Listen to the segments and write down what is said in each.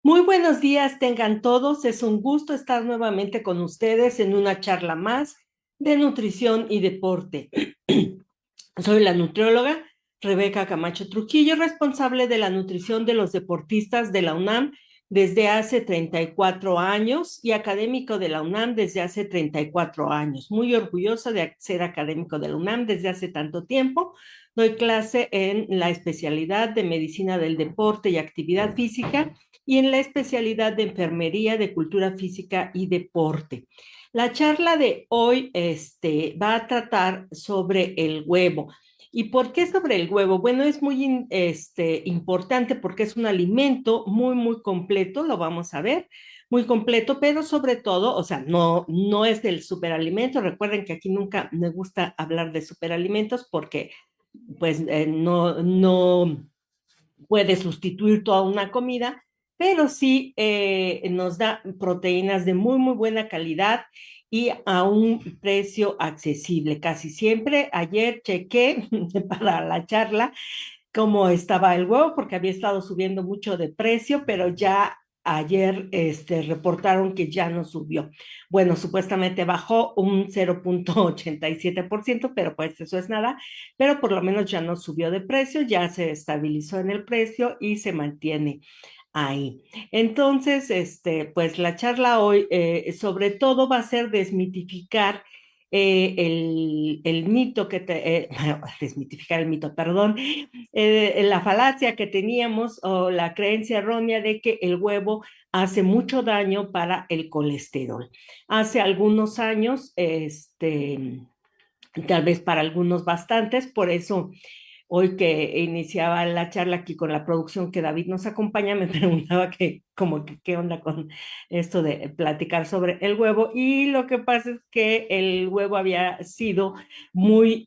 Muy buenos días, tengan todos. Es un gusto estar nuevamente con ustedes en una charla más de nutrición y deporte. Soy la nutrióloga Rebeca Camacho Trujillo, responsable de la nutrición de los deportistas de la UNAM desde hace 34 años y académico de la UNAM desde hace 34 años. Muy orgullosa de ser académico de la UNAM desde hace tanto tiempo. Doy clase en la especialidad de medicina del deporte y actividad física y en la especialidad de enfermería de cultura física y deporte. La charla de hoy va a tratar sobre el huevo. ¿Y por qué sobre el huevo? Bueno, es muy importante porque es un alimento muy completo, lo vamos a ver, muy completo, pero sobre todo, o sea, no es del superalimento. Recuerden que aquí nunca me gusta hablar de superalimentos porque pues no puede sustituir toda una comida, pero sí nos da proteínas de muy buena calidad y a un precio accesible. Casi siempre, ayer chequé para la charla cómo estaba el huevo, porque había estado subiendo mucho de precio, pero ya ayer reportaron que ya no subió. Bueno, supuestamente bajó un 0,87%, pero pues eso es nada, pero por lo menos ya no subió de precio, ya se estabilizó en el precio y se mantiene ahí. Entonces, pues la charla hoy sobre todo va a ser desmitificar el mito desmitificar el mito, perdón, la falacia que teníamos o la creencia errónea de que el huevo hace mucho daño para el colesterol. Hace algunos años, tal vez para algunos bastantes, por eso hoy que iniciaba la charla aquí con la producción que David nos acompaña, me preguntaba como que qué onda con esto de platicar sobre el huevo. Y lo que pasa es que el huevo había sido muy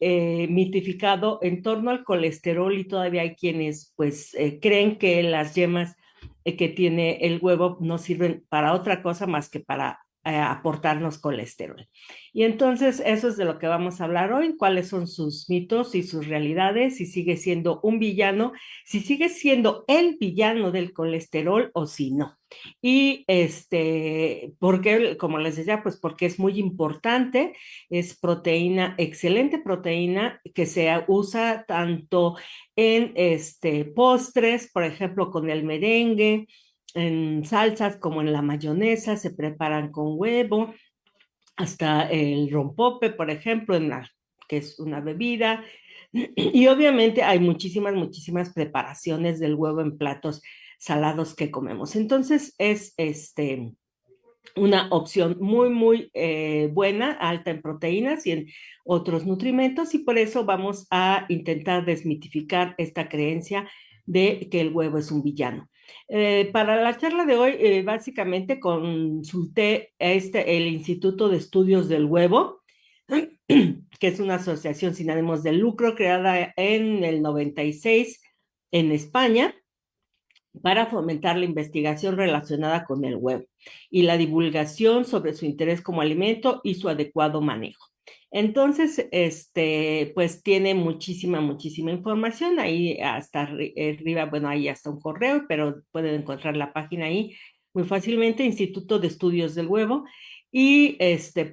mitificado en torno al colesterol y todavía hay quienes pues creen que las yemas que tiene el huevo no sirven para otra cosa más que para aportarnos colesterol. Y entonces eso es de lo que vamos a hablar hoy, cuáles son sus mitos y sus realidades, si sigue siendo un villano, si sigue siendo el villano del colesterol o si no. Y porque, como les decía, pues porque es muy importante, es proteína, excelente proteína que se usa tanto en postres, por ejemplo, con el merengue, en salsas como en la mayonesa, se preparan con huevo, hasta el rompope, por ejemplo, que es una bebida. Y obviamente hay muchísimas preparaciones del huevo en platos salados que comemos. Entonces es una opción muy buena, alta en proteínas y en otros nutrimentos, y por eso vamos a intentar desmitificar esta creencia de que el huevo es un villano. Para la charla de hoy, básicamente consulté el Instituto de Estudios del Huevo, que es una asociación sin ánimos de lucro creada en el 96 en España para fomentar la investigación relacionada con el huevo y la divulgación sobre su interés como alimento y su adecuado manejo. Entonces, pues tiene muchísima información ahí hasta arriba, bueno, ahí hasta un correo, pero pueden encontrar la página ahí muy fácilmente, Instituto de Estudios del Huevo, y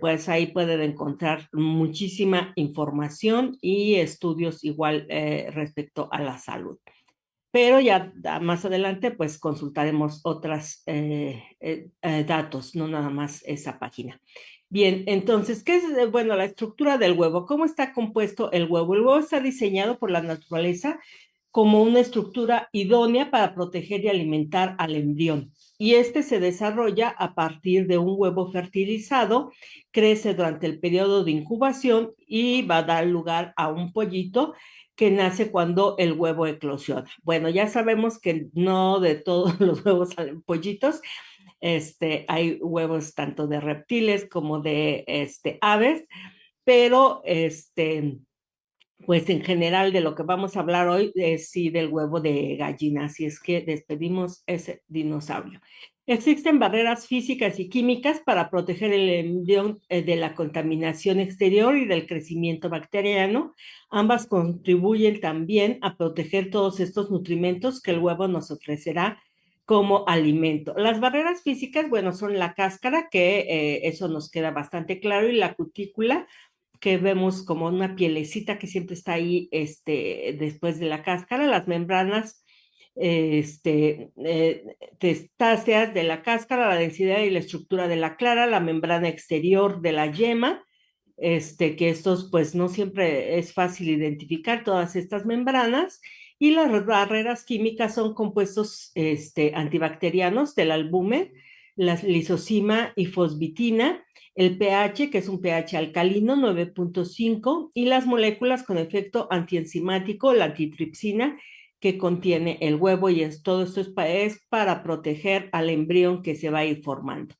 pues ahí pueden encontrar muchísima información y estudios igual respecto a la salud, pero ya más adelante pues consultaremos otros datos, no nada más esa página. Bien, entonces, ¿qué es? Bueno, la estructura del huevo. ¿Cómo está compuesto el huevo? El huevo está diseñado por la naturaleza como una estructura idónea para proteger y alimentar al embrión. Y se desarrolla a partir de un huevo fertilizado, crece durante el periodo de incubación y va a dar lugar a un pollito que nace cuando el huevo eclosiona. Bueno, ya sabemos que no de todos los huevos salen pollitos. Hay huevos tanto de reptiles como de aves, pero pues en general de lo que vamos a hablar hoy es sí del huevo de gallina, así es que despedimos ese dinosaurio. Existen barreras físicas y químicas para proteger el embrión de la contaminación exterior y del crecimiento bacteriano. Ambas contribuyen también a proteger todos estos nutrimentos que el huevo nos ofrecerá como alimento. Las barreras físicas, bueno, son la cáscara, que eso nos queda bastante claro, y la cutícula, que vemos como una pielecita que siempre está ahí después de la cáscara, las membranas testáceas de la cáscara, la densidad y la estructura de la clara, la membrana exterior de la yema, que estos pues no siempre es fácil identificar todas estas membranas, y las barreras químicas son compuestos antibacterianos del albumen, la lisocima y fosbitina, el pH, que es un pH alcalino 9.5, y las moléculas con efecto antienzimático, la antitripsina, que contiene el huevo, y todo esto es para proteger al embrión que se va a ir formando.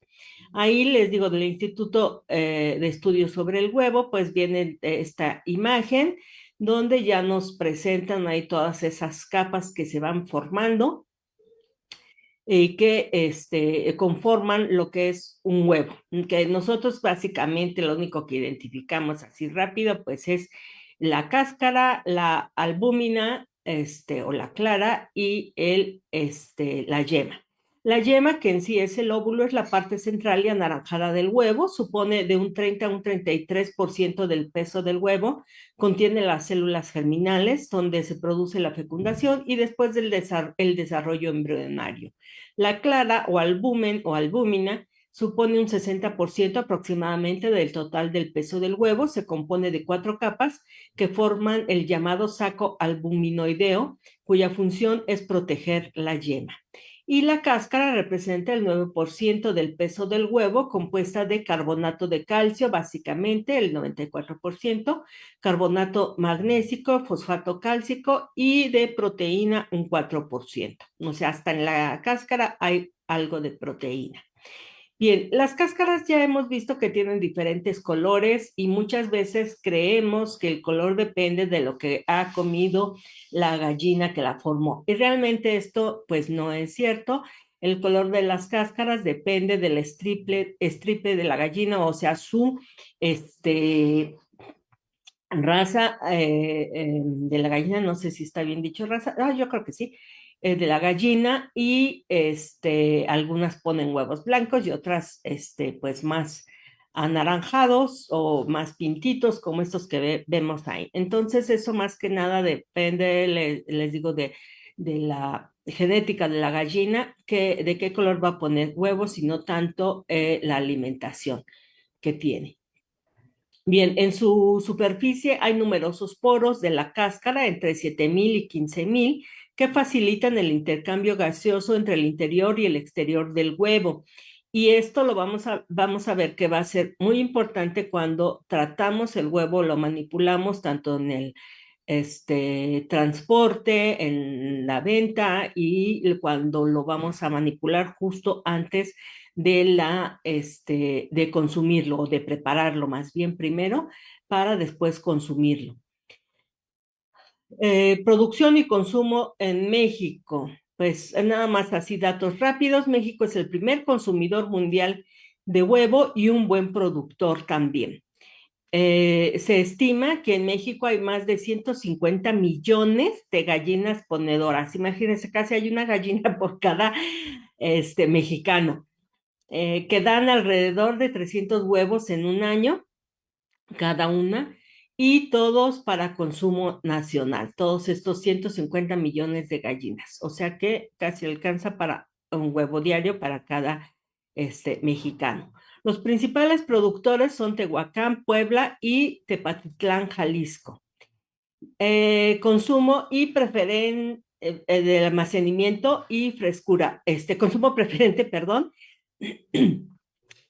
Ahí les digo, del Instituto de Estudios sobre el Huevo, pues viene esta imagen donde ya nos presentan ahí todas esas capas que se van formando y que conforman lo que es un huevo, que nosotros básicamente lo único que identificamos así rápido, pues es la cáscara, la albúmina, o la clara, y la yema. La yema, que en sí es el óvulo, es la parte central y anaranjada del huevo, supone de un 30 a un 33% del peso del huevo, contiene las células germinales donde se produce la fecundación y después del el desarrollo embrionario. La clara o albumen o albúmina supone un 60% aproximadamente del total del peso del huevo, se compone de 4 capas que forman el llamado saco albuminoideo, cuya función es proteger la yema. Y la cáscara representa el 9% del peso del huevo, compuesta de carbonato de calcio, básicamente el 94%, carbonato magnésico, fosfato cálcico, y de proteína un 4%. O sea, hasta en la cáscara hay algo de proteína. Bien, las cáscaras ya hemos visto que tienen diferentes colores, y muchas veces creemos que el color depende de lo que ha comido la gallina que la formó. Y realmente esto pues no es cierto. El color de las cáscaras depende del estripe de la gallina, o sea, su raza de la gallina, no sé si está bien dicho raza, yo creo que sí, de la gallina, y algunas ponen huevos blancos y otras pues más anaranjados o más pintitos como estos que vemos ahí. Entonces eso más que nada depende, les digo, de la genética de la gallina, de qué color va a poner huevos, y no tanto la alimentación que tiene. Bien, en su superficie hay numerosos poros de la cáscara, entre 7,000 y 15,000, que facilitan el intercambio gaseoso entre el interior y el exterior del huevo. Y esto lo vamos a ver que va a ser muy importante cuando tratamos el huevo, lo manipulamos tanto en el transporte, en la venta, y cuando lo vamos a manipular justo antes de consumirlo, o de prepararlo más bien primero, para después consumirlo. Producción y consumo en México. Pues nada más así datos rápidos. México es el primer consumidor mundial de huevo y un buen productor también. Se estima que en México hay más de 150 millones de gallinas ponedoras. Imagínense, casi hay una gallina por cada mexicano, que dan alrededor de 300 huevos en un año cada una, y todos para consumo nacional, todos estos 150 millones de gallinas. O sea que casi alcanza para un huevo diario para cada mexicano. Los principales productores son Tehuacán, Puebla y Tepatitlán, Jalisco. Consumo y preferente del almacenamiento y frescura. Consumo preferente, perdón,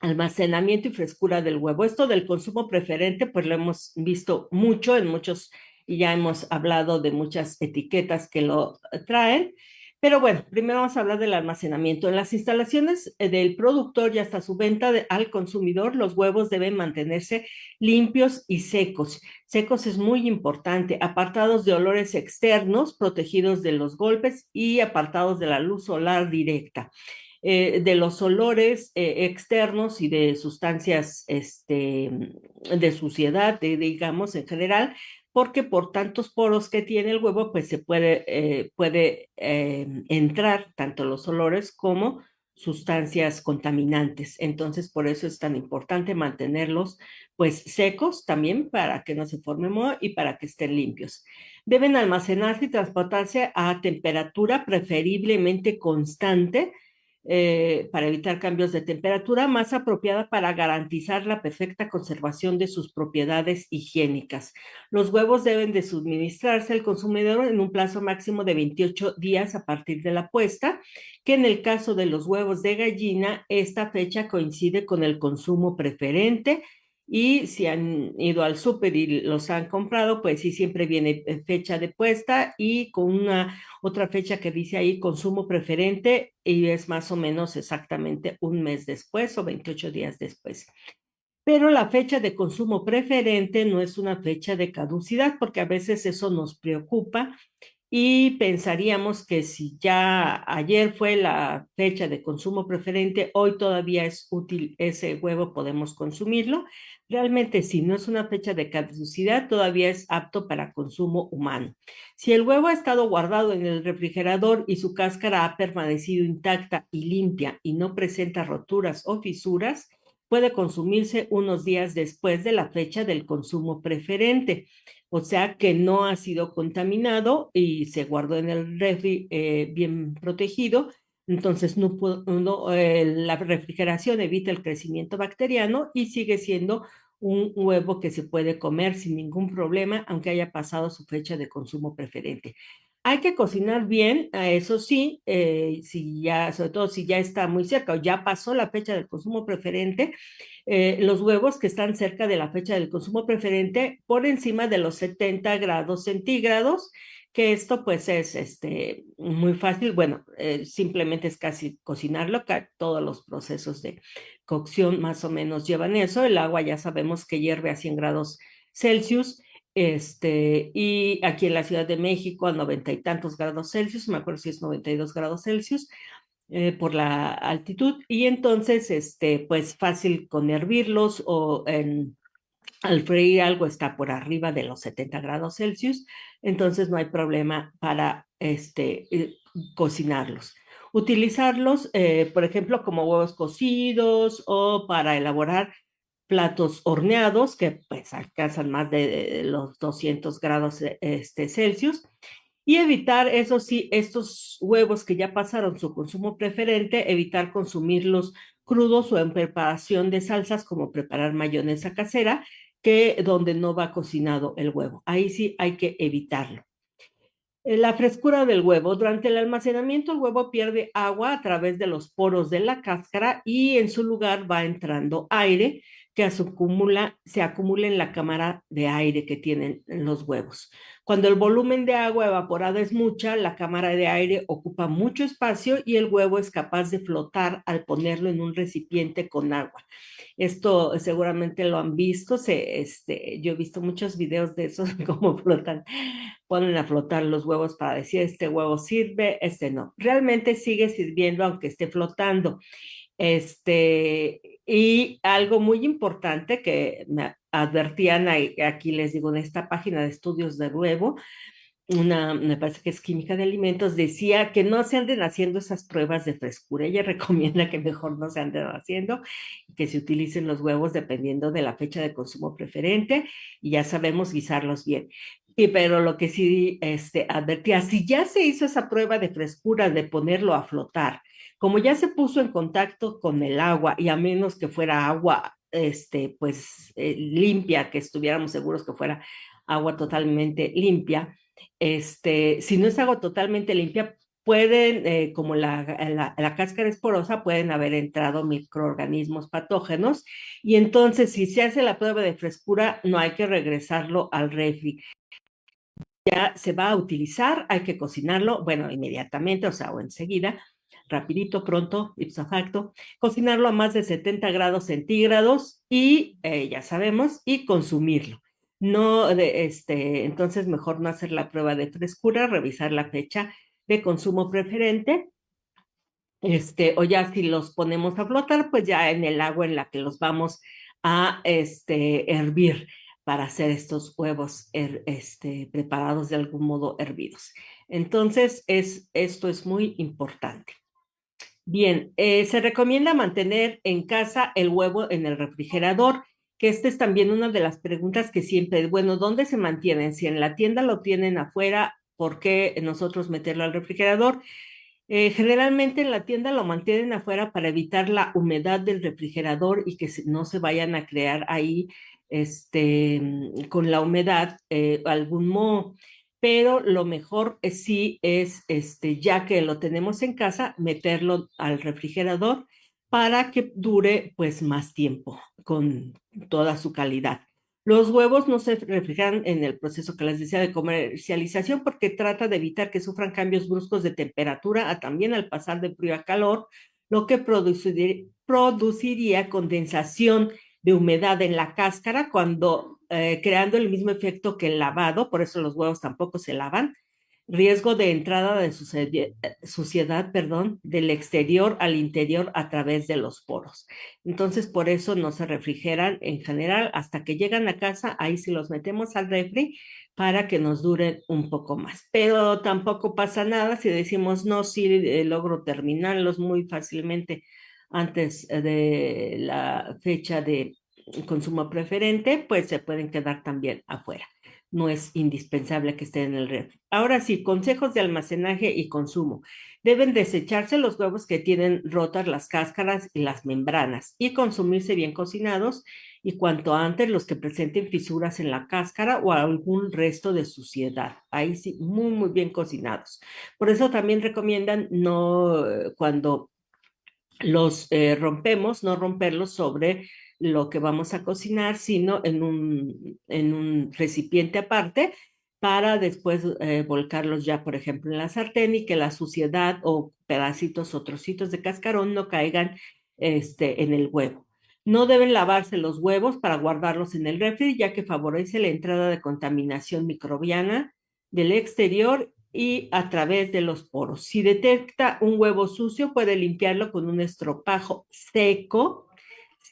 almacenamiento y frescura del huevo. Esto del consumo preferente, pues lo hemos visto mucho en muchos, y ya hemos hablado de muchas etiquetas que lo traen. Pero bueno, primero vamos a hablar del almacenamiento. En las instalaciones del productor y hasta su venta al consumidor, los huevos deben mantenerse limpios y secos. Secos es muy importante, apartados de olores externos, protegidos de los golpes y apartados de la luz solar directa. De los olores externos y de sustancias de suciedad, digamos, en general, porque por tantos poros que tiene el huevo, pues se puede entrar tanto los olores como sustancias contaminantes. Entonces, por eso es tan importante mantenerlos pues secos también para que no se forme moho y para que estén limpios. Deben almacenarse y transportarse a temperatura preferiblemente constante para evitar cambios de temperatura, más apropiada para garantizar la perfecta conservación de sus propiedades higiénicas. Los huevos deben de suministrarse al consumidor en un plazo máximo de 28 días a partir de la puesta, que en el caso de los huevos de gallina, esta fecha coincide con el consumo preferente. Y si han ido al súper y los han comprado, pues sí, siempre viene fecha de puesta y con una otra fecha que dice ahí consumo preferente y es más o menos exactamente un mes después o 28 días después. Pero la fecha de consumo preferente no es una fecha de caducidad, porque a veces eso nos preocupa y pensaríamos que si ya ayer fue la fecha de consumo preferente, hoy todavía es útil ese huevo, podemos consumirlo. Realmente, si no es una fecha de caducidad, todavía es apto para consumo humano. Si el huevo ha estado guardado en el refrigerador y su cáscara ha permanecido intacta y limpia y no presenta roturas o fisuras, puede consumirse unos días después de la fecha del consumo preferente. O sea que no ha sido contaminado y se guardó en el refri bien protegido. Entonces, la refrigeración evita el crecimiento bacteriano y sigue siendo un huevo que se puede comer sin ningún problema, aunque haya pasado su fecha de consumo preferente. Hay que cocinar bien, eso sí, si ya, sobre todo si ya está muy cerca o ya pasó la fecha del consumo preferente, los huevos que están cerca de la fecha del consumo preferente por encima de los 70 grados centígrados, que esto pues es muy fácil, bueno, simplemente es casi cocinarlo, todos los procesos de cocción más o menos llevan eso, el agua ya sabemos que hierve a 100 grados Celsius, y aquí en la Ciudad de México a 90 y tantos grados Celsius, me acuerdo si es 92 grados Celsius, por la altitud, y entonces, pues fácil con hervirlos o al freír algo está por arriba de los 70 grados Celsius, entonces no hay problema para cocinarlos. Utilizarlos, por ejemplo, como huevos cocidos o para elaborar platos horneados que pues alcanzan más de los 200 grados Celsius y evitar, eso sí, estos huevos que ya pasaron su consumo preferente, evitar consumirlos crudos o en preparación de salsas como preparar mayonesa casera, que donde no va cocinado el huevo. Ahí sí hay que evitarlo. La frescura del huevo. Durante el almacenamiento, el huevo pierde agua a través de los poros de la cáscara y en su lugar va entrando aire que se acumula en la cámara de aire que tienen los huevos. Cuando el volumen de agua evaporada es mucha, la cámara de aire ocupa mucho espacio y el huevo es capaz de flotar al ponerlo en un recipiente con agua. Esto seguramente lo han visto, yo he visto muchos videos de esos, cómo flotan, ponen a flotar los huevos para decir, este huevo sirve, este no. Realmente sigue sirviendo aunque esté flotando. Y algo muy importante que me advertían aquí, les digo, en esta página de estudios de huevo, me parece que es química de alimentos, decía que no se anden haciendo esas pruebas de frescura. Ella recomienda que mejor no se anden haciendo y que se utilicen los huevos dependiendo de la fecha de consumo preferente y ya sabemos guisarlos bien. Pero lo que sí advertía, si ya se hizo esa prueba de frescura de ponerlo a flotar, como ya se puso en contacto con el agua y a menos que fuera agua, pues limpia, que estuviéramos seguros que fuera agua totalmente limpia, si no es agua totalmente limpia, pueden, como la cáscara es porosa, pueden haber entrado microorganismos patógenos y entonces si se hace la prueba de frescura, no hay que regresarlo al refri. Ya se va a utilizar, hay que cocinarlo, bueno, inmediatamente, o sea, o enseguida, rapidito, pronto, ipso facto, cocinarlo a más de 70 grados centígrados y ya sabemos, y consumirlo. No, entonces mejor no hacer la prueba de frescura, revisar la fecha de consumo preferente, o ya si los ponemos a flotar, pues ya en el agua en la que los vamos a hervir. para hacer estos huevos preparados de algún modo hervidos. Entonces, esto es muy importante. Bien, se recomienda mantener en casa el huevo en el refrigerador, que esta es también una de las preguntas que siempre, bueno, ¿dónde se mantienen? Si en la tienda lo tienen afuera, ¿por qué nosotros meterlo al refrigerador? Generalmente en la tienda lo mantienen afuera para evitar la humedad del refrigerador y que no se vayan a crear ahí con la humedad algún moho. Pero lo mejor sí es, ya que lo tenemos en casa, meterlo al refrigerador para que dure pues más tiempo con toda su calidad. Los huevos no se refrigeran en el proceso que les decía de comercialización porque trata de evitar que sufran cambios bruscos de temperatura, también al pasar de frío a calor, lo que produciría condensación de humedad en la cáscara cuando creando el mismo efecto que el lavado, por eso los huevos tampoco se lavan, riesgo de entrada de suciedad, perdón, del exterior al interior a través de los poros. Entonces, por eso no se refrigeran en general hasta que llegan a casa, ahí sí los metemos al refri para que nos duren un poco más. Pero tampoco pasa nada si decimos, no, sí logro terminarlos muy fácilmente antes de la fecha de consumo preferente, pues se pueden quedar también afuera. No es indispensable que estén en el refri. Ahora sí, consejos de almacenaje y consumo. Deben desecharse los huevos que tienen rotas las cáscaras y las membranas y consumirse bien cocinados y cuanto antes los que presenten fisuras en la cáscara o algún resto de suciedad. Ahí sí, muy, muy bien cocinados. Por eso también recomiendan no cuando los rompemos, no romperlos sobre lo que vamos a cocinar, sino en un recipiente aparte para después volcarlos ya, por ejemplo, en la sartén y que la suciedad o pedacitos o trocitos de cascarón no caigan en el huevo. No deben lavarse los huevos para guardarlos en el refri, ya que favorece la entrada de contaminación microbiana del exterior y a través de los poros. Si detecta un huevo sucio, puede limpiarlo con un estropajo seco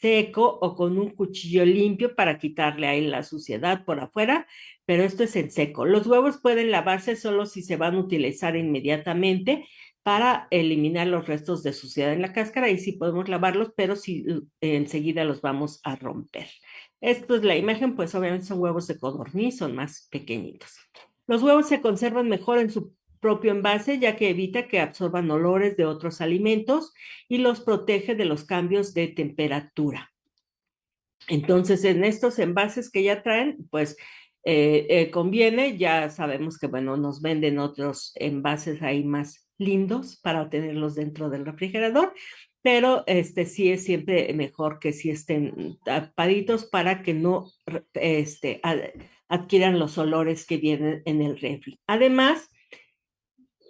o con un cuchillo limpio para quitarle ahí la suciedad por afuera, pero esto es en seco. Los huevos pueden lavarse solo si se van a utilizar inmediatamente para eliminar los restos de suciedad en la cáscara y sí podemos lavarlos, pero si enseguida los vamos a romper. Esto es la imagen, pues obviamente son huevos de codorniz, son más pequeñitos. Los huevos se conservan mejor en su propio envase, ya que evita que absorban olores de otros alimentos y los protege de los cambios de temperatura. Entonces, en estos envases que ya traen, pues conviene, ya sabemos que, bueno, nos venden otros envases ahí más lindos para tenerlos dentro del refrigerador, pero sí es siempre mejor que sí estén tapaditos para que no adquieran los olores que vienen en el refri. Además,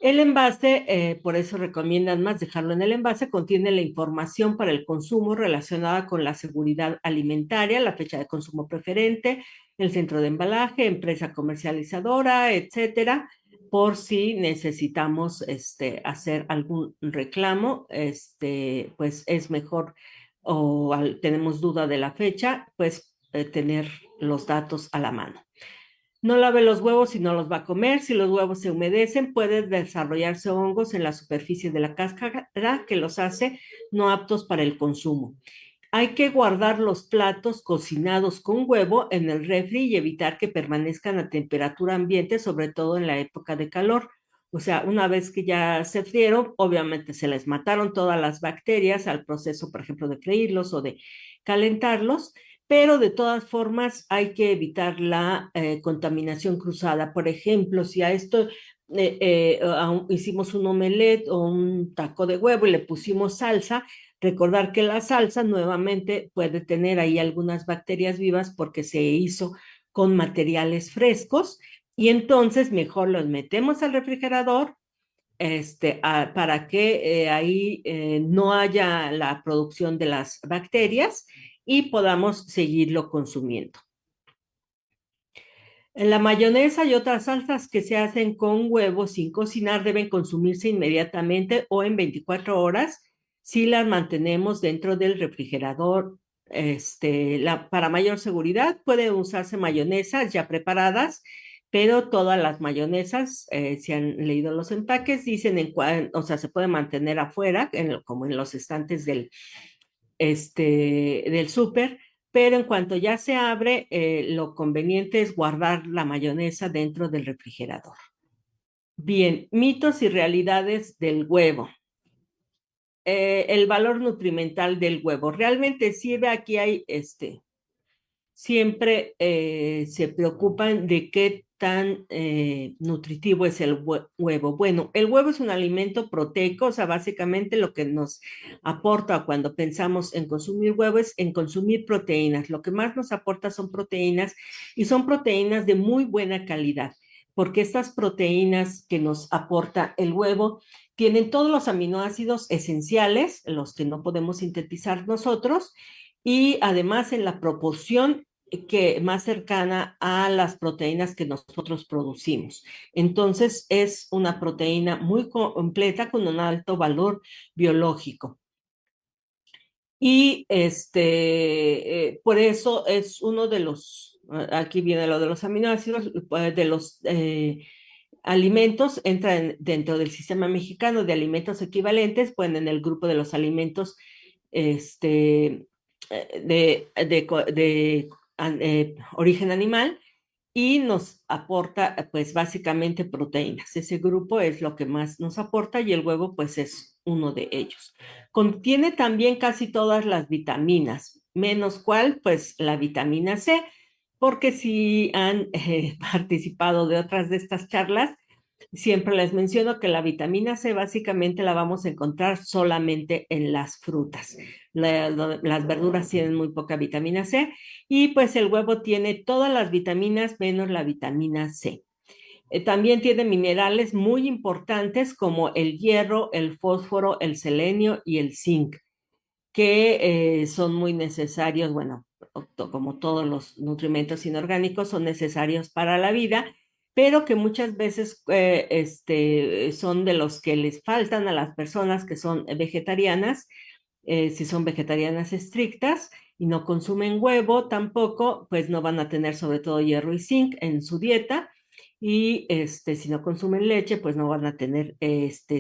el envase, por eso recomiendan más dejarlo en el envase, contiene la información para el consumo relacionada con la seguridad alimentaria, la fecha de consumo preferente, el centro de embalaje, empresa comercializadora, etcétera, por si necesitamos hacer algún reclamo, pues es mejor o tenemos duda de la fecha, pues tener los datos a la mano. No lave los huevos si no los va a comer. Si los huevos se humedecen, pueden desarrollarse hongos en la superficie de la cáscara que los hace no aptos para el consumo. Hay que guardar los platos cocinados con huevo en el refri y evitar que permanezcan a temperatura ambiente, sobre todo en la época de calor. O sea, una vez que ya se frieron, obviamente se les mataron todas las bacterias al proceso, por ejemplo, de freírlos o de calentarlos, pero de todas formas hay que evitar la contaminación cruzada. Por ejemplo, si a esto hicimos un omelette o un taco de huevo y le pusimos salsa, recordar que la salsa nuevamente puede tener ahí algunas bacterias vivas porque se hizo con materiales frescos y entonces mejor los metemos al refrigerador para que ahí no haya la producción de las bacterias y podamos seguirlo consumiendo. La mayonesa y otras salsas que se hacen con huevos sin cocinar deben consumirse inmediatamente o en 24 horas si las mantenemos dentro del refrigerador para mayor seguridad pueden usarse mayonesas ya preparadas, pero todas las mayonesas, si han leído los empaques, dicen o sea, se puede mantener afuera, como en los estantes del súper, pero en cuanto ya se abre, lo conveniente es guardar la mayonesa dentro del refrigerador. Bien, mitos y realidades del huevo. El valor nutrimental del huevo. Realmente sirve, aquí hay siempre se preocupan de qué tan nutritivo es el huevo. Bueno, el huevo es un alimento proteico, o sea, básicamente lo que nos aporta cuando pensamos en consumir huevo es en consumir proteínas. Lo que más nos aporta son proteínas y son proteínas de muy buena calidad, porque estas proteínas que nos aporta el huevo tienen todos los aminoácidos esenciales, los que no podemos sintetizar nosotros, y además en la proporción que más cercana a las proteínas que nosotros producimos. Entonces es una proteína muy completa con un alto valor biológico. Y por eso es uno de los, aquí viene lo de los aminoácidos, de los alimentos, entran dentro del sistema mexicano de alimentos equivalentes, pues en el grupo de los alimentos de origen animal, y nos aporta pues básicamente proteínas. Ese grupo es lo que más nos aporta y el huevo pues es uno de ellos. Contiene también casi todas las vitaminas, menos cuál, pues la vitamina C, porque si han participado de otras de estas charlas, siempre les menciono que la vitamina C básicamente la vamos a encontrar solamente en las frutas. Las verduras tienen muy poca vitamina C y pues el huevo tiene todas las vitaminas menos la vitamina C. También tiene minerales muy importantes como el hierro, el fósforo, el selenio y el zinc, que son muy necesarios, bueno, como todos los nutrimentos inorgánicos, son necesarios para la vida, pero que muchas veces son de los que les faltan a las personas que son vegetarianas, si son vegetarianas estrictas y no consumen huevo tampoco, pues no van a tener sobre todo hierro y zinc en su dieta. Y si no consumen leche, pues no van a tener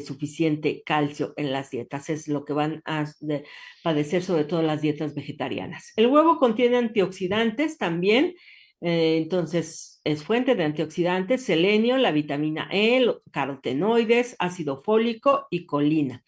suficiente calcio en las dietas. Es lo que van a padecer sobre todo las dietas vegetarianas. El huevo contiene antioxidantes también, entonces es fuente de antioxidantes, selenio, la vitamina E, carotenoides, ácido fólico y colina.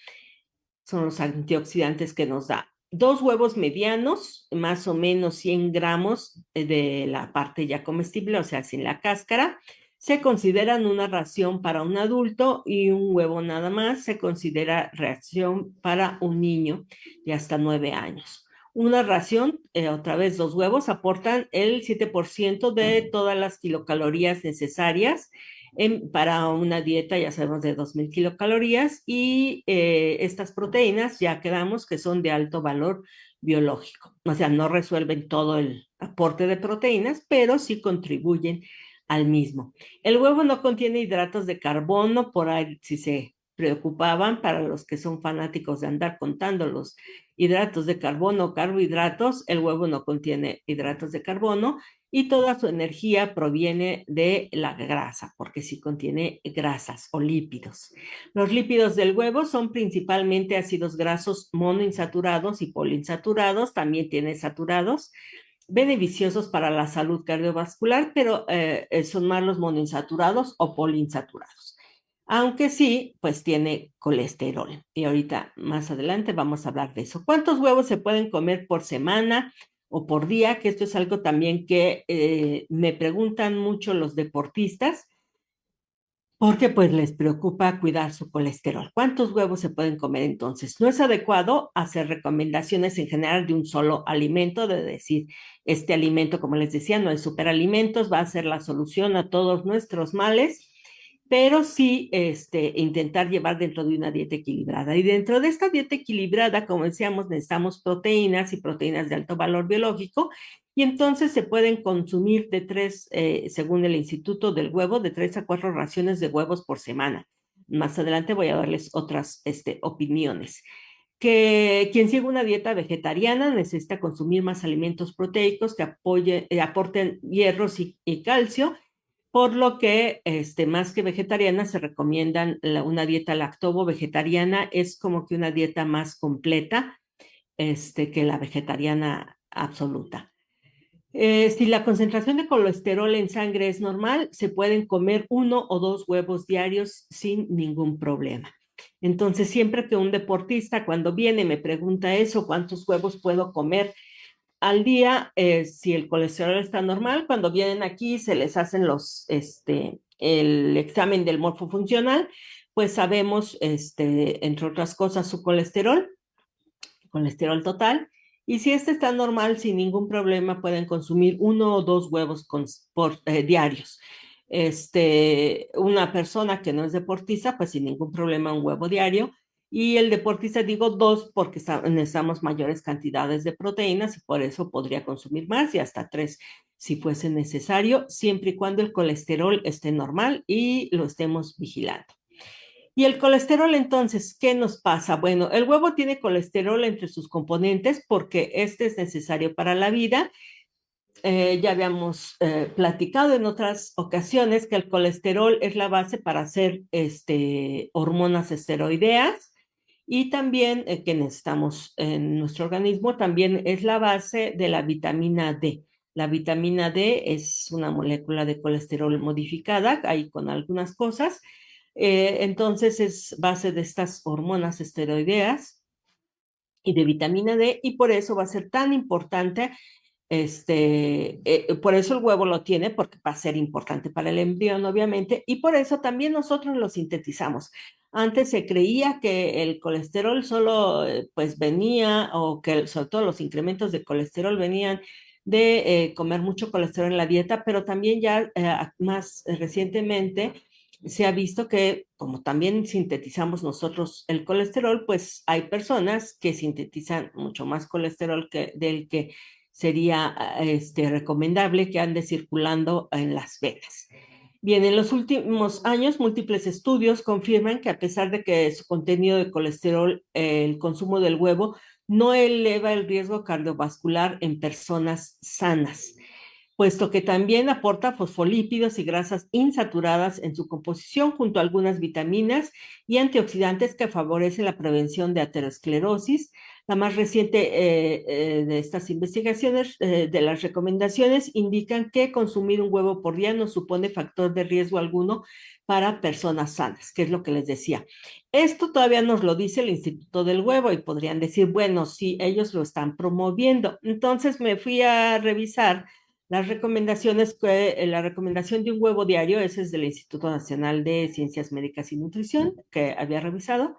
Son los antioxidantes que nos da. 2 huevos medianos, más o menos 100 gramos de la parte ya comestible, o sea, sin la cáscara, se consideran una ración para un adulto, y un huevo nada más se considera ración para un niño de hasta 9 años. Una ración, otra vez 2 huevos, aportan el 7% de todas las kilocalorías necesarias para una dieta, ya sabemos, de 2000 kilocalorías, y estas proteínas ya quedamos que son de alto valor biológico. O sea, no resuelven todo el aporte de proteínas, pero sí contribuyen al mismo. El huevo no contiene hidratos de carbono, por ahí si se preocupaban, para los que son fanáticos de andar contando los hidratos de carbono o carbohidratos, el huevo no contiene hidratos de carbono, y toda su energía proviene de la grasa, porque sí contiene grasas o lípidos. Los lípidos del huevo son principalmente ácidos grasos monoinsaturados y poliinsaturados, también tiene saturados, beneficiosos para la salud cardiovascular, pero son más los monoinsaturados o poliinsaturados. Aunque sí, pues tiene colesterol. Y ahorita más adelante vamos a hablar de eso. ¿Cuántos huevos se pueden comer por semana o por día? Que esto es algo también que me preguntan mucho los deportistas, porque pues les preocupa cuidar su colesterol. ¿Cuántos huevos se pueden comer entonces? No es adecuado hacer recomendaciones en general de un solo alimento, de decir, este alimento, como les decía, no es superalimentos, va a ser la solución a todos nuestros males, pero sí intentar llevar dentro de una dieta equilibrada. Y dentro de esta dieta equilibrada, como decíamos, necesitamos proteínas y proteínas de alto valor biológico, y entonces se pueden consumir según el Instituto del Huevo, de 3 a 4 raciones de huevos por semana. Más adelante voy a darles otras opiniones. que quien sigue una dieta vegetariana necesita consumir más alimentos proteicos que aporten hierros y calcio, por lo que más que vegetariana se recomiendan una dieta lactovo-vegetariana, es como que una dieta más completa que la vegetariana absoluta. Si la concentración de colesterol en sangre es normal, se pueden comer 1 o 2 huevos diarios sin ningún problema. Entonces, siempre que un deportista cuando viene me pregunta eso, ¿cuántos huevos puedo comer al día? Si el colesterol está normal, cuando vienen aquí se les hacen el examen del morfofuncional, pues sabemos, entre otras cosas, su colesterol total. Y si este está normal, sin ningún problema, pueden consumir 1 o 2 huevos diarios. Una persona que no es deportista, pues sin ningún problema, un huevo diario. Y el deportista, digo 2, porque necesitamos mayores cantidades de proteínas y por eso podría consumir más y hasta 3 si fuese necesario, siempre y cuando el colesterol esté normal y lo estemos vigilando. Y el colesterol, entonces, ¿qué nos pasa? Bueno, el huevo tiene colesterol entre sus componentes porque este es necesario para la vida. Ya habíamos platicado en otras ocasiones que el colesterol es la base para hacer hormonas esteroideas y también que necesitamos en nuestro organismo, también es la base de la vitamina D. La vitamina D es una molécula de colesterol modificada, ahí con algunas cosas. Entonces es base de estas hormonas esteroideas y de vitamina D, y por eso va a ser tan importante, por eso el huevo lo tiene, porque va a ser importante para el embrión, obviamente, y por eso también nosotros lo sintetizamos. Antes se creía que el colesterol solo pues venía, o que sobre todo los incrementos de colesterol venían de comer mucho colesterol en la dieta, pero también ya más recientemente se ha visto que como también sintetizamos nosotros el colesterol, pues hay personas que sintetizan mucho más colesterol del que sería recomendable que ande circulando en las venas. Bien, en los últimos años, múltiples estudios confirman que a pesar de que su contenido de colesterol, el consumo del huevo, no eleva el riesgo cardiovascular en personas sanas, puesto que también aporta fosfolípidos y grasas insaturadas en su composición, junto a algunas vitaminas y antioxidantes que favorecen la prevención de aterosclerosis. La más reciente de estas investigaciones, de las recomendaciones, indican que consumir un huevo por día no supone factor de riesgo alguno para personas sanas, que es lo que les decía. Esto todavía nos lo dice el Instituto del Huevo y podrían decir, bueno, sí, ellos lo están promoviendo. Entonces me fui a revisar las recomendaciones, la recomendación de un huevo diario, ese es del Instituto Nacional de Ciencias Médicas y Nutrición, que había revisado.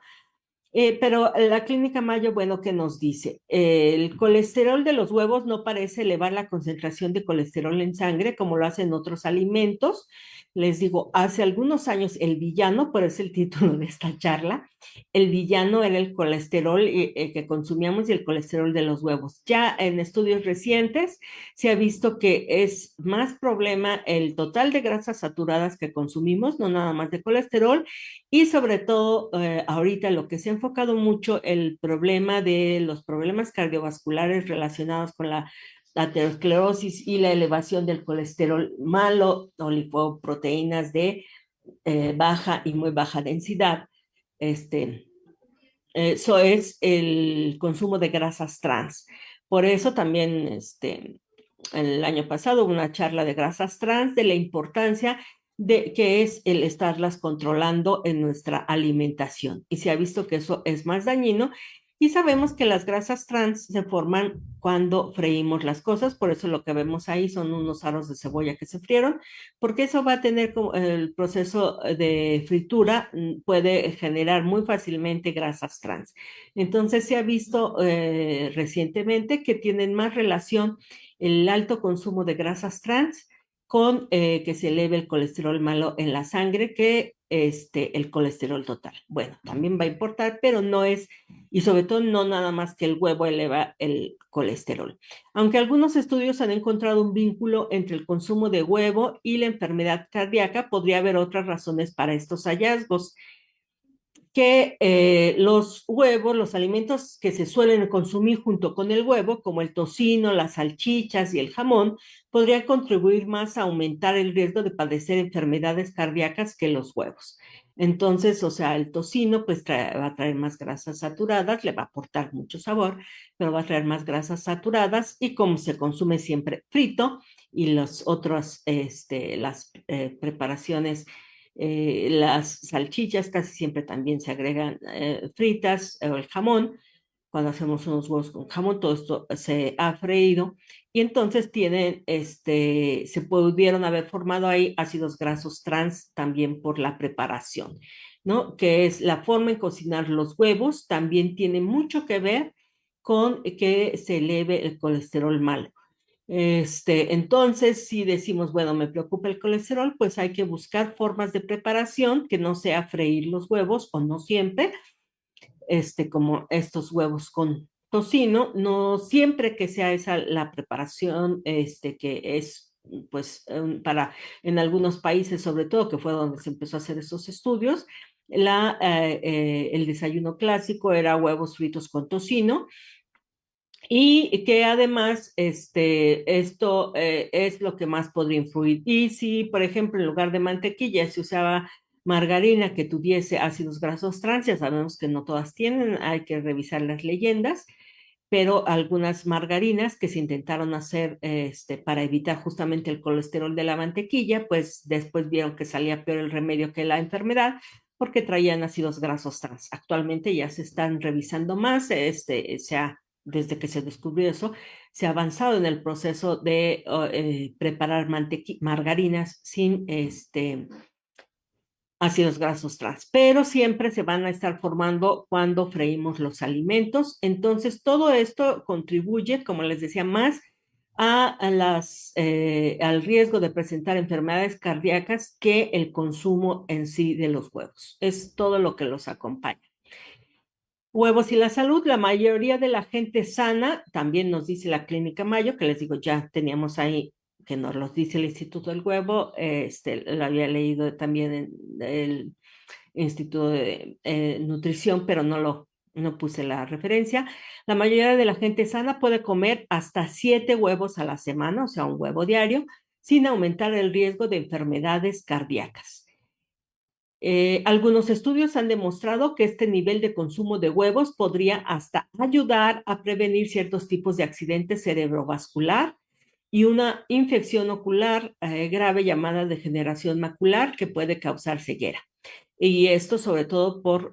Pero la Clínica Mayo, bueno, ¿qué nos dice? El colesterol de los huevos no parece elevar la concentración de colesterol en sangre como lo hacen otros alimentos. Les digo, hace algunos años el villano, por eso el título de esta charla, el villano era el colesterol que consumíamos y el colesterol de los huevos. Ya en estudios recientes se ha visto que es más problema el total de grasas saturadas que consumimos, no nada más de colesterol, y sobre todo, ahorita lo que se ha enfocado mucho, el problema de los problemas cardiovasculares relacionados con la aterosclerosis y la elevación del colesterol malo o lipoproteínas de baja y muy baja densidad. Este, Eso es el consumo de grasas trans. Por eso también el año pasado hubo una charla de grasas trans, de la importancia de que es el estarlas controlando en nuestra alimentación. Y se ha visto que eso es más dañino y sabemos que las grasas trans se forman cuando freímos las cosas, por eso lo que vemos ahí son unos aros de cebolla que se frieron, porque eso va a tener como el proceso de fritura, puede generar muy fácilmente grasas trans. Entonces se ha visto recientemente que tienen más relación el alto consumo de grasas trans con que se eleve el colesterol malo en la sangre que el colesterol total. Bueno, también va a importar, pero no es, y sobre todo no nada más que el huevo eleva el colesterol. Aunque algunos estudios han encontrado un vínculo entre el consumo de huevo y la enfermedad cardíaca, podría haber otras razones para estos hallazgos. que los huevos, los alimentos que se suelen consumir junto con el huevo, como el tocino, las salchichas y el jamón, podrían contribuir más a aumentar el riesgo de padecer enfermedades cardíacas que los huevos. Entonces, o sea, el tocino pues va a traer más grasas saturadas, le va a aportar mucho sabor, pero va a traer más grasas saturadas y como se consume siempre frito y las otras, las preparaciones, las salchichas casi siempre también se agregan fritas, o el jamón, cuando hacemos unos huevos con jamón, todo esto se ha freído y entonces tienen, se pudieron haber formado ahí ácidos grasos trans también por la preparación, ¿no? Que es la forma en cocinar los huevos, también tiene mucho que ver con que se eleve el colesterol malo. Entonces, si decimos, bueno, me preocupa el colesterol, pues hay que buscar formas de preparación que no sea freír los huevos o no siempre, como estos huevos con tocino, no siempre que sea esa la preparación, que es, pues, para en algunos países, sobre todo, que fue donde se empezó a hacer esos estudios, el desayuno clásico era huevos fritos con tocino y que además esto es lo que más podría influir. Y si, por ejemplo, en lugar de mantequilla se usaba margarina que tuviese ácidos grasos trans, ya sabemos que no todas tienen, hay que revisar las leyendas, pero algunas margarinas que se intentaron hacer para evitar justamente el colesterol de la mantequilla, pues después vieron que salía peor el remedio que la enfermedad porque traían ácidos grasos trans. Actualmente ya se están revisando más, desde que se descubrió eso, se ha avanzado en el proceso de preparar margarinas sin ácidos grasos trans, pero siempre se van a estar formando cuando freímos los alimentos. Entonces, todo esto contribuye, como les decía, más al riesgo de presentar enfermedades cardíacas que el consumo en sí de los huevos. Es todo lo que los acompaña. Huevos y la salud, la mayoría de la gente sana, también nos dice la Clínica Mayo, que les digo, ya teníamos ahí que nos los dice el Instituto del Huevo, lo había leído también en el Instituto de Nutrición, pero no puse la referencia. La mayoría de la gente sana puede comer hasta 7 huevos a la semana, o sea, un huevo diario, sin aumentar el riesgo de enfermedades cardíacas. Algunos estudios han demostrado que este nivel de consumo de huevos podría hasta ayudar a prevenir ciertos tipos de accidentes cerebrovascular y una infección ocular grave llamada degeneración macular que puede causar ceguera. Y esto sobre todo por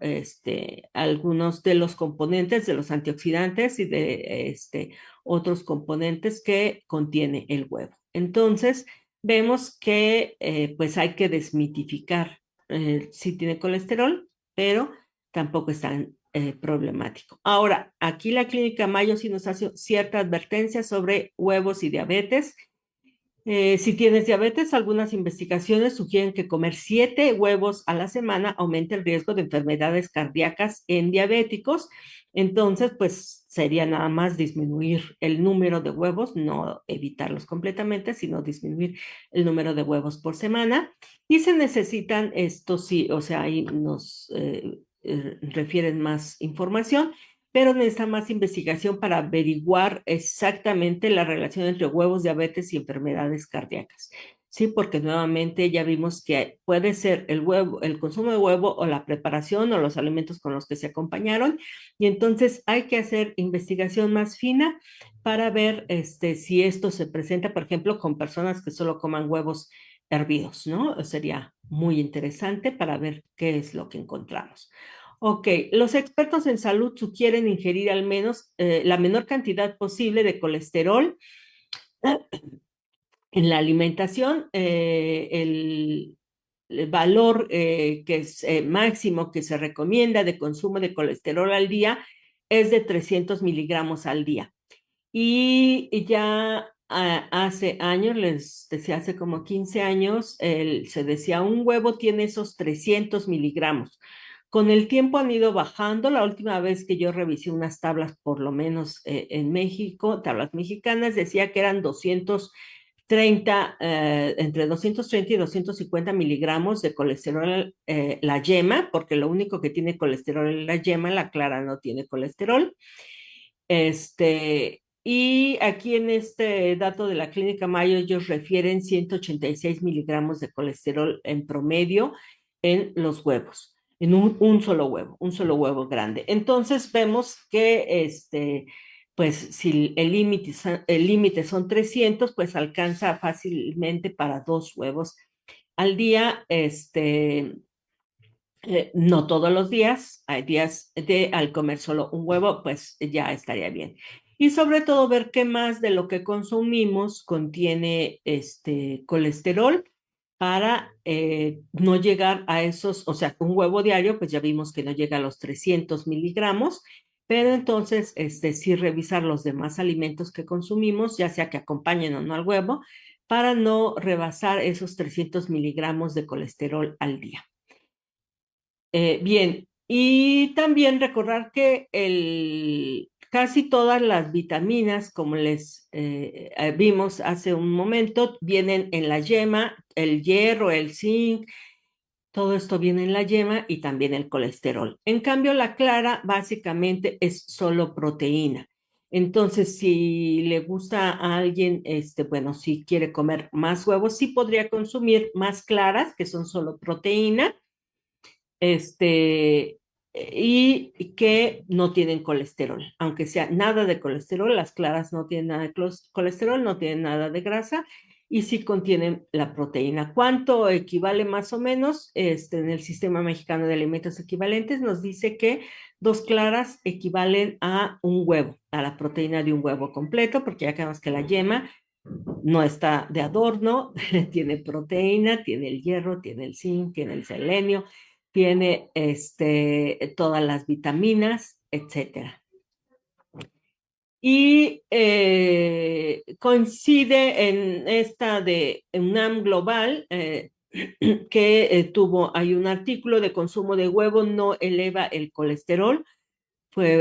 algunos de los componentes de los antioxidantes y de otros componentes que contiene el huevo. Entonces, vemos que pues hay que desmitificar si tiene colesterol, pero tampoco es tan problemático. Ahora, aquí la Clínica Mayo sí nos hace cierta advertencia sobre huevos y diabetes. Si tienes diabetes, algunas investigaciones sugieren que comer 7 huevos a la semana aumenta el riesgo de enfermedades cardíacas en diabéticos. Entonces, pues sería nada más disminuir el número de huevos, no evitarlos completamente, sino disminuir el número de huevos por semana. Y se necesitan estos, sí, o sea, ahí nos refieren más información, pero necesita más investigación para averiguar exactamente la relación entre huevos, diabetes y enfermedades cardíacas. Sí, porque nuevamente ya vimos que puede ser el huevo, el consumo de huevo o la preparación o los alimentos con los que se acompañaron. Y entonces hay que hacer investigación más fina para ver si esto se presenta, por ejemplo, con personas que solo coman huevos hervidos, ¿no? Sería muy interesante para ver qué es lo que encontramos. Ok, los expertos en salud sugieren ingerir al menos la menor cantidad posible de colesterol en la alimentación. El valor que es máximo que se recomienda de consumo de colesterol al día es de 300 miligramos al día. Y ya hace años, les decía, hace como 15 años, se decía un huevo tiene esos 300 miligramos. Con el tiempo han ido bajando. La última vez que yo revisé unas tablas, por lo menos en México, tablas mexicanas, decía que eran 230 entre 230 y 250 miligramos de colesterol la yema, porque lo único que tiene colesterol es la yema, la clara no tiene colesterol. Y aquí en este dato de la Clínica Mayo, ellos refieren 186 miligramos de colesterol en promedio en los huevos, en un solo huevo grande. Entonces vemos que pues si el límite son 300, pues alcanza fácilmente para 2 huevos al día. No todos los días, hay días de al comer solo un huevo, pues ya estaría bien. Y sobre todo ver qué más de lo que consumimos contiene colesterol para no llegar a esos, o sea, un huevo diario, pues ya vimos que no llega a los 300 miligramos, pero entonces sí revisar los demás alimentos que consumimos, ya sea que acompañen o no al huevo, para no rebasar esos 300 miligramos de colesterol al día. Bien, y también recordar que casi todas las vitaminas, como les vimos hace un momento, vienen en la yema, el hierro, el zinc, todo esto viene en la yema y también el colesterol. En cambio, la clara básicamente es solo proteína. Entonces, si le gusta a alguien, bueno, si quiere comer más huevos, sí podría consumir más claras, que son solo proteína, este, y que no tienen colesterol. Aunque sea nada de colesterol, las claras no tienen nada de colesterol, no tienen nada de grasa y sí contienen la proteína. ¿Cuánto equivale más o menos? En el Sistema Mexicano de Alimentos Equivalentes nos dice que 2 claras equivalen a un huevo, a la proteína de un huevo completo, porque ya sabemos que la yema no está de adorno, tiene proteína, tiene el hierro, tiene el zinc, tiene el selenio, tiene todas las vitaminas, etcétera. Y coincide en esta de UNAM Global, que hay un artículo de consumo de huevo no eleva el colesterol.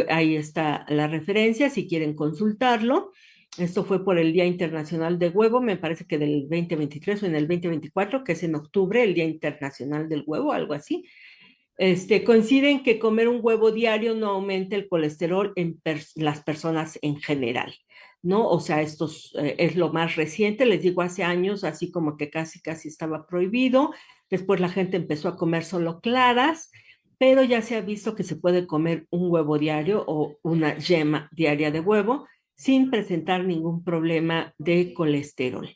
Ahí está la referencia, si quieren consultarlo. Esto fue por el Día Internacional de Huevo, me parece que del 2023 o en el 2024, que es en octubre, el Día Internacional del Huevo, algo así. Coinciden que comer un huevo diario no aumenta el colesterol en las personas en general, ¿no? O sea, esto es lo más reciente, les digo, hace años, así como que casi estaba prohibido. Después la gente empezó a comer solo claras, pero ya se ha visto que se puede comer un huevo diario o una yema diaria de huevo sin presentar ningún problema de colesterol.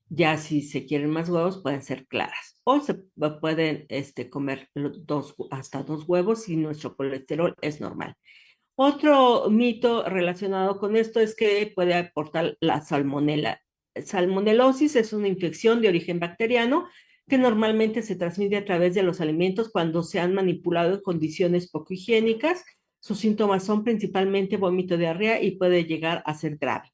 Ya si se quieren más huevos, pueden ser claras. O se pueden comer hasta 2 huevos si nuestro colesterol es normal. Otro mito relacionado con esto es que puede aportar la salmonela. Salmonelosis es una infección de origen bacteriano que normalmente se transmite a través de los alimentos cuando se han manipulado en condiciones poco higiénicas. Sus síntomas son principalmente vómito, diarrea y puede llegar a ser grave.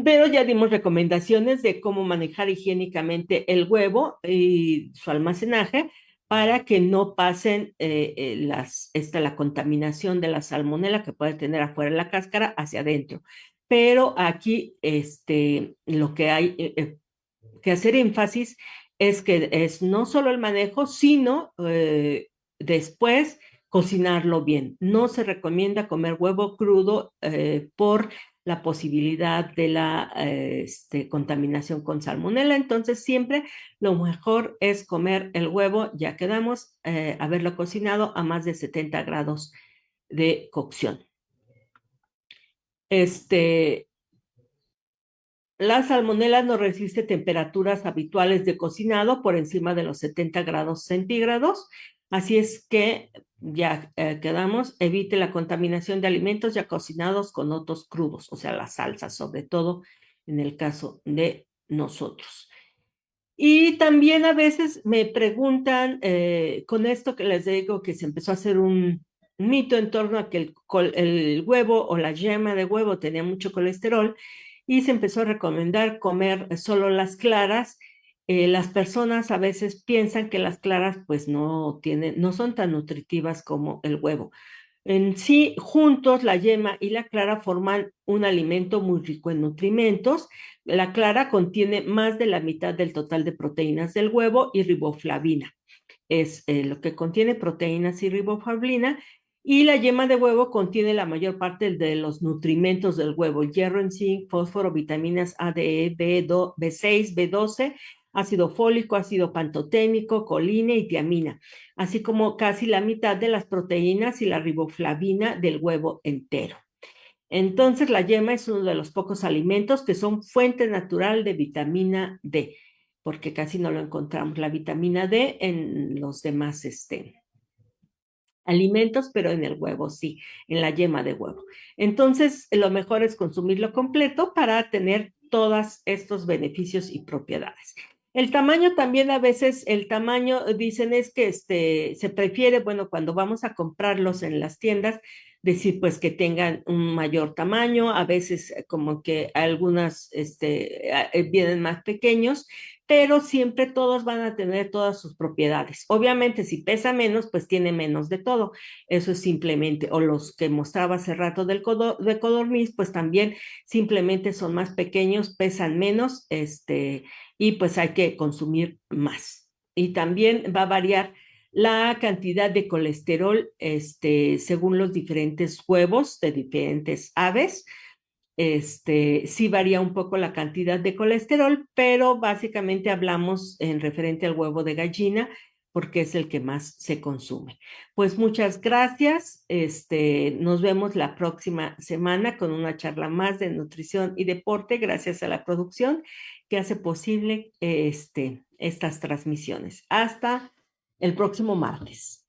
Pero ya dimos recomendaciones de cómo manejar higiénicamente el huevo y su almacenaje para que no pasen la contaminación de la salmonela que puede tener afuera de la cáscara hacia adentro. Pero aquí lo que hay que hacer énfasis es que es no solo el manejo, sino después cocinarlo bien. No se recomienda comer huevo crudo por la posibilidad de la contaminación con salmonela. Entonces, siempre lo mejor es comer el huevo, ya quedamos, haberlo cocinado a más de 70 grados de cocción. La salmonela no resiste temperaturas habituales de cocinado por encima de los 70 grados centígrados, así es que ya quedamos, evite la contaminación de alimentos ya cocinados con otros crudos, o sea, las salsas, sobre todo en el caso de nosotros. Y también a veces me preguntan, con esto que les digo que se empezó a hacer un mito en torno a que el huevo o la yema de huevo tenía mucho colesterol y se empezó a recomendar comer solo las claras. Las personas a veces piensan que las claras pues no son tan nutritivas como el huevo. En sí, juntos, la yema y la clara forman un alimento muy rico en nutrimentos. La clara contiene más de la mitad del total de proteínas del huevo y riboflavina. Es lo que contiene proteínas y riboflavina. Y la yema de huevo contiene la mayor parte de los nutrimentos del huevo: hierro, zinc, fósforo, vitaminas A, D, E, B6, B12, ácido fólico, ácido pantoténico, colina y tiamina, así como casi la mitad de las proteínas y la riboflavina del huevo entero. Entonces, la yema es uno de los pocos alimentos que son fuente natural de vitamina D, porque casi no lo encontramos la vitamina D en los demás alimentos, pero en el huevo sí, en la yema de huevo. Entonces, lo mejor es consumirlo completo para tener todos estos beneficios y propiedades. El tamaño también, a veces el tamaño dicen es que se prefiere, bueno, cuando vamos a comprarlos en las tiendas, decir pues que tengan un mayor tamaño. A veces como que algunas vienen más pequeños, pero siempre todos van a tener todas sus propiedades. Obviamente, si pesa menos, pues tiene menos de todo. Eso es simplemente, o los que mostraba hace rato de codorniz, pues también simplemente son más pequeños, pesan menos, y pues hay que consumir más. Y también va a variar la cantidad de colesterol, según los diferentes huevos de diferentes aves. Sí varía un poco la cantidad de colesterol, pero básicamente hablamos en referente al huevo de gallina, porque es el que más se consume. Pues muchas gracias. Nos vemos la próxima semana con una charla más de nutrición y deporte, gracias a la producción que hace posible estas transmisiones. Hasta el próximo martes.